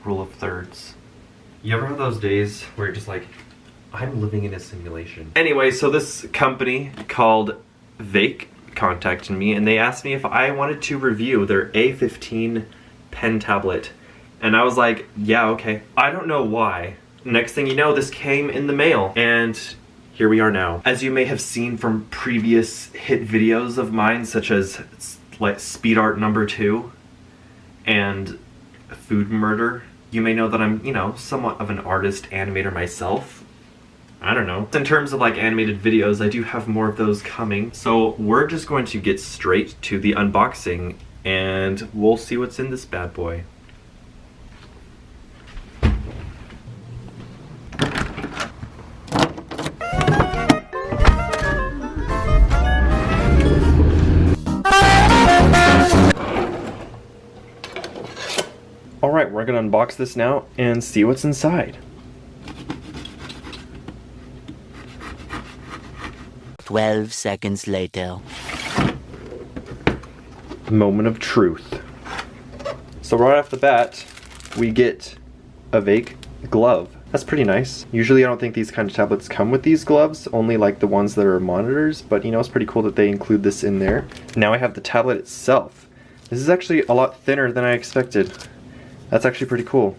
rule of thirds. You ever have those days where you're just like, I'm living in a simulation? Anyway, so this company called Veikk contacted me and they asked me if I wanted to review their A15 pen tablet. And I was like, yeah, okay. I don't know why. Next thing you know, this came in the mail and here we are now. As you may have seen from previous hit videos of mine, such as like Speed Art #2 and Food Murder, you may know that I'm, you know, somewhat of an artist animator myself. I don't know. In terms of like animated videos, I do have more of those coming. So we're just going to get straight to the unboxing and we'll see what's in this bad boy. Alright, we're gonna unbox this now and see what's inside. 12 seconds later. Moment of truth. So right off the bat, we get a Veikk glove. That's pretty nice. Usually I don't think these kind of tablets come with these gloves, only like the ones that are monitors, but you know, it's pretty cool that they include this in there. Now I have the tablet itself. This is actually a lot thinner than I expected. That's actually pretty cool.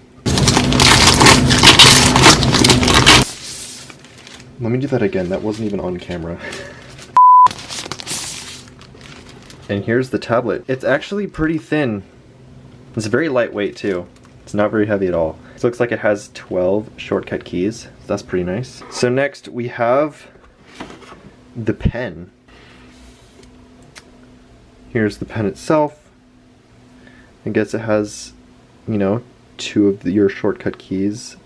Let me do that again. That wasn't even on camera. And here's the tablet. It's actually pretty thin. It's very lightweight too. It's not very heavy at all. It looks like it has 12 shortcut keys. That's pretty nice. So next we have the pen. Here's the pen itself. I guess it has, you know, 2 of your shortcut keys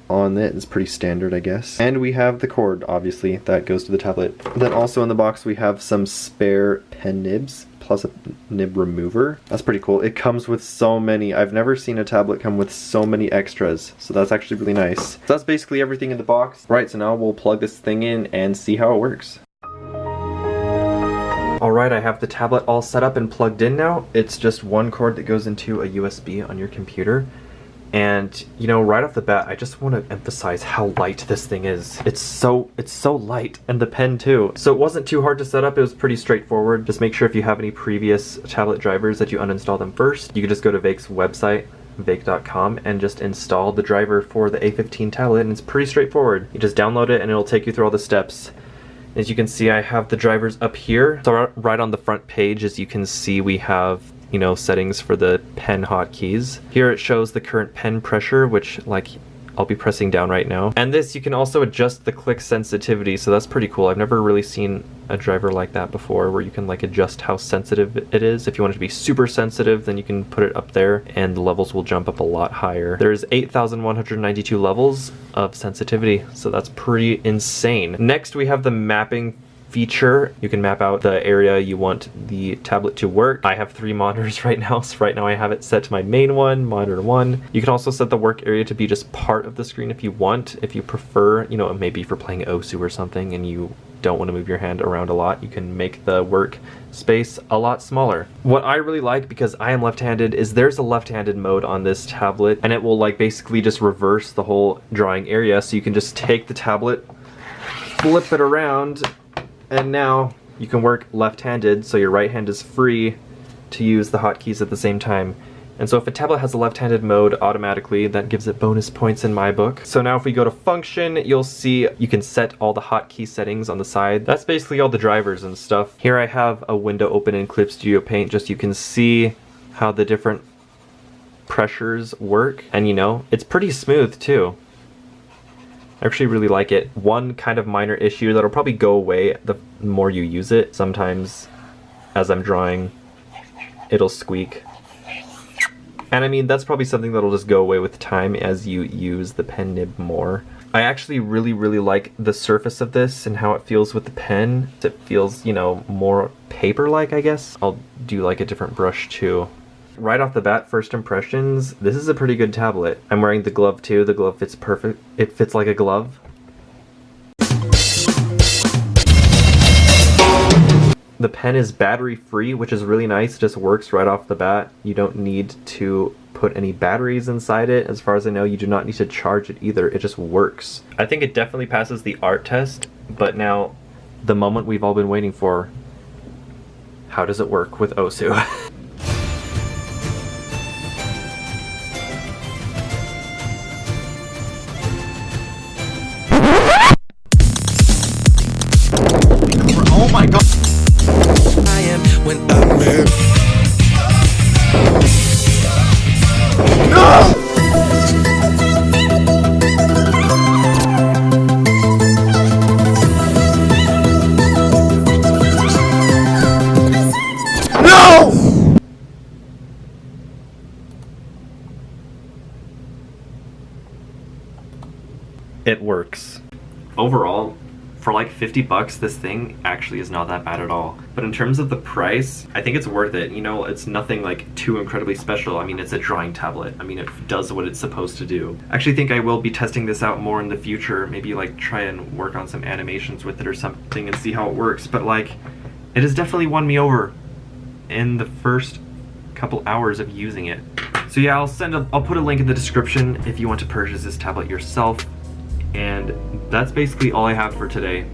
on it. It's pretty standard, I guess. And we have the cord, obviously, that goes to the tablet. Then also in the box we have some spare pen nibs, plus a nib remover. That's pretty cool. It comes with so many. I've never seen a tablet come with so many extras, so that's actually really nice. So that's basically everything in the box. Right, so now we'll plug this thing in and see how it works. Alright, I have the tablet all set up and plugged in now. It's just one cord that goes into a USB on your computer. And, you know, right off the bat, I just want to emphasize how light this thing is. It's so light, and the pen too. So it wasn't too hard to set up, it was pretty straightforward. Just make sure if you have any previous tablet drivers that you uninstall them first. You can just go to Veikk's website, Veikk.com, and just install the driver for the A15 tablet, and it's pretty straightforward. You just download it and it'll take you through all the steps. As you can see, I have the drivers up here. So right on the front page, as you can see, we have, you know, settings for the pen hotkeys. Here it shows the current pen pressure, which like I'll be pressing down right now. And this, you can also adjust the click sensitivity, so that's pretty cool. I've never really seen a driver like that before, where you can like adjust how sensitive it is. If you want it to be super sensitive, then you can put it up there and the levels will jump up a lot higher. There's 8,192 levels of sensitivity, so that's pretty insane. Next we have the mapping feature. You can map out the area you want the tablet to work. I have 3 monitors right now, so right now I have it set to my main one, monitor 1. You can also set the work area to be just part of the screen if you want. If you prefer, you know, maybe for playing OSU or something and you don't want to move your hand around a lot, you can make the work space a lot smaller. What I really like, because I am left-handed, is there's a left-handed mode on this tablet, and it will like basically just reverse the whole drawing area, so you can just take the tablet, flip it around, and now you can work left-handed, so your right hand is free to use the hotkeys at the same time. And so if a tablet has a left-handed mode, automatically that gives it bonus points in my book. So now if we go to function, you'll see you can set all the hotkey settings on the side. That's basically all the drivers and stuff. Here I have a window open in Clip Studio Paint, just so you can see how the different pressures work. And you know, it's pretty smooth too. I actually really like it. One kind of minor issue that'll probably go away the more you use it. Sometimes as I'm drawing, it'll squeak. And I mean, that's probably something that'll just go away with time as you use the pen nib more. I actually really like the surface of this and how it feels with the pen. It feels, you know, more paper-like, I guess. I'll do like a different brush too. Right off the bat, first impressions, this is a pretty good tablet. I'm wearing the glove too. The glove fits perfect. It fits like a glove. The pen is battery free, which is really nice. It just works right off the bat. You don't need to put any batteries inside it. As far as I know, you do not need to charge it either. It just works. I think it definitely passes the art test, but now the moment we've all been waiting for. How does it work with Osu? Oh my god! I am when I'm mad. No! No! It works. Overall, for like 50 bucks, this thing actually is not that bad at all. But in terms of the price, I think it's worth it. You know, it's nothing like too incredibly special. I mean, it's a drawing tablet. I mean, it does what it's supposed to do. I actually think I will be testing this out more in the future. Maybe like try and work on some animations with it or something and see how it works. But like, it has definitely won me over in the first couple hours of using it. So yeah, I'll put a link in the description if you want to purchase this tablet yourself. And that's basically all I have for today.